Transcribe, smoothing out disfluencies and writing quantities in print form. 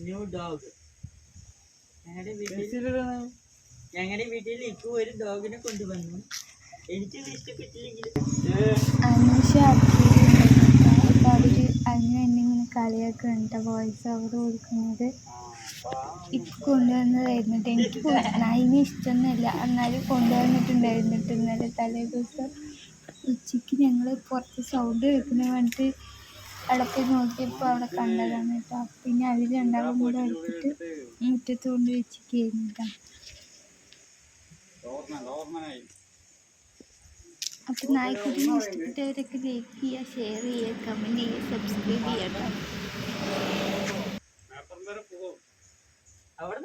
New dog. ഞങ്ങളുടെ വീട്ടിൽ ഇപ്പൊ ഒരു ഡോഗിനെ കൊണ്ടുവന്നു. എനിക്ക് ഇഷ്ടപ്പെട്ടില്ലെങ്കിൽ അനുഷ അപ്പോൾ അവർ അതിന് എന്നിങ്ങനെ കളിയാക്കുന്നുണ്ട് വോയിസ് ഓവർ കൊടുക്കുന്നത്. ഇപ്പം കൊണ്ടുവന്നതായിരുന്നിട്ട് എനിക്ക് അതിന് ഇഷ്ടമൊന്നുമില്ല, എന്നാലും കൊണ്ടുവന്നിട്ടുണ്ടായിരുന്നിട്ട് ഇന്നലെ തലേ ദിവസം ഉച്ചയ്ക്ക് ഞങ്ങൾ പുറത്ത് സൗണ്ട് കേൾക്കുന്ന വേണ്ടിയിട്ട് അവിടെ പോയി നോക്കിയപ്പോൾ അവിടെ കണ്ടതാണ് കേട്ടോ. പിന്നെ അവർ രണ്ടാളും കൂടെ എടുത്തിട്ട് മുറ്റത്ത് കൊണ്ട് വെച്ചിരിക്കുകയായിരുന്നു കേട്ടോ. അപ്പം നായ്ക്കുട്ടിനെ ഇഷ്ടപ്പെട്ടവരൊക്കെ ലൈക്ക് ചെയ്യുക, ഷെയർ ചെയ്യുക, കമൻറ്റ് ചെയ്യുക, സബ്സ്ക്രൈബ് ചെയ്യുക കേട്ടോ. അവിടെ